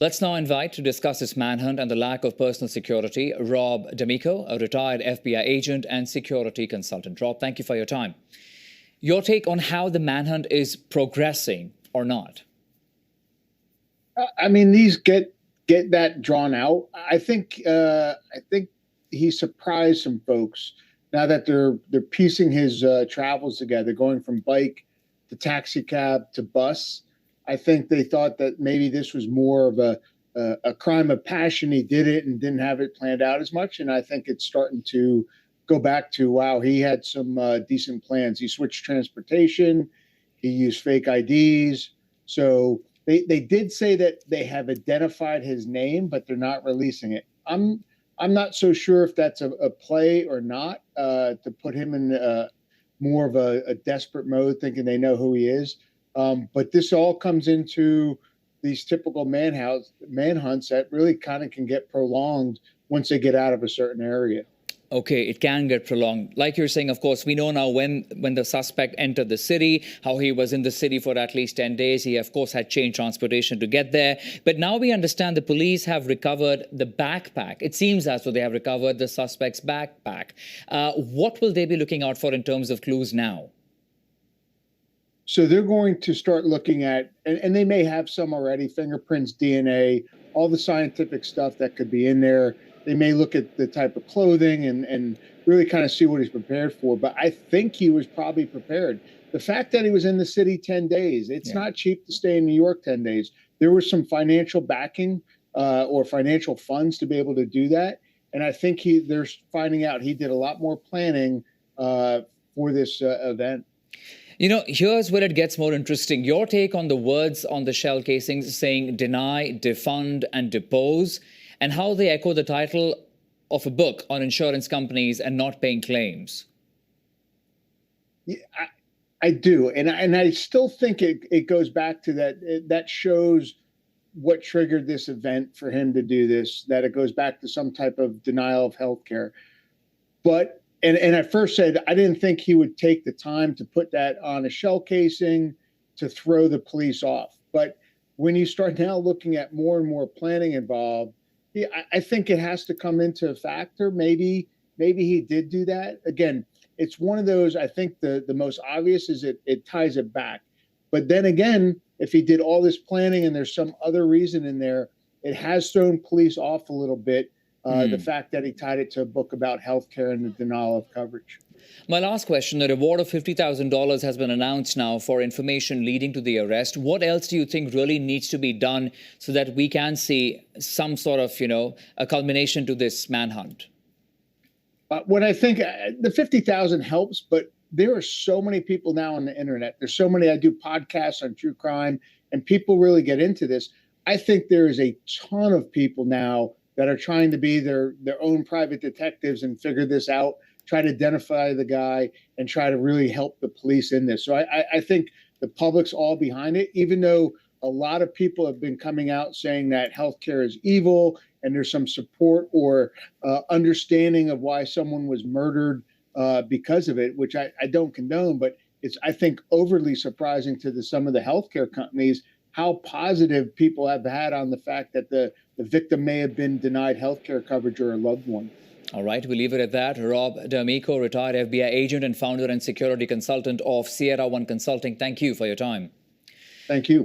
Let's now invite to discuss this manhunt and the lack of personal security, Rob D'Amico, a retired FBI agent and security consultant. Rob, thank you for your time. Your take on how the manhunt is progressing or not? I mean, these get that drawn out. I think he surprised some folks now that they're piecing his travels together, going from bike to taxi cab to bus. I think they thought that maybe this was more of a crime of passion. He did it and didn't have it planned out as much. And I think it's starting to go back to, wow, he had some decent plans. He switched transportation. He used fake IDs. So they did say that they have identified his name, but they're not releasing it. I'm not so sure if that's a play or not, to put him in more of a desperate mode, thinking they know who he is. But this all comes into these typical manhunts that really kind of can get prolonged once they get out of a certain area. Okay, it can get prolonged. Like you're saying, of course, we know now when the suspect entered the city, how he was in the city for at least 10 days. He, of course, had changed transportation to get there. But now we understand the police have recovered the backpack. It seems as though they have recovered the suspect's backpack. What will they be looking out for in terms of clues now? So they're going to start looking at, and they may have some already, fingerprints, DNA, all the scientific stuff that could be in there. They may look at the type of clothing and really kind of see what he's prepared for. But I think he was probably prepared. The fact that he was in the city 10 days, it's not cheap to stay in New York 10 days. There was some financial backing or financial funds to be able to do that. And I think they're finding out he did a lot more planning for this event. You know, here's where it gets more interesting. Your take on the words on the shell casings saying deny, defund, and depose, and how they echo the title of a book on insurance companies and not paying claims. Yeah, I do. And I still think it goes back to that shows what triggered this event for him to do this, that it goes back to some type of denial of healthcare. But And I first said I didn't think he would take the time to put that on a shell casing to throw the police off. But when you start now looking at more and more planning involved, I think it has to come into a factor. Maybe he did do that. Again, it's one of those, I think the most obvious is it ties it back. But then again, if he did all this planning and there's some other reason in there, it has thrown police off a little bit. The fact that he tied it to a book about healthcare and the denial of coverage. My last question, a reward of $50,000 has been announced now for information leading to the arrest. What else do you think really needs to be done so that we can see some sort of, a culmination to this manhunt? What I think the 50,000 helps, but there are so many people now on the internet. There's so many. I do podcasts on true crime and people really get into this. I think there is a ton of people now that are trying to be their own private detectives and figure this out, try to identify the guy and try to really help the police in this. So I think the public's all behind it, even though a lot of people have been coming out saying that healthcare is evil and there's some support or understanding of why someone was murdered because of it, which I don't condone, but it's, I think, overly surprising to some of the healthcare companies how positive people have had on the fact that the victim may have been denied health care coverage or a loved one. All right, we'll leave it at that. Rob D'Amico, retired FBI agent and founder and security consultant of Sierra One Consulting. Thank you for your time. Thank you.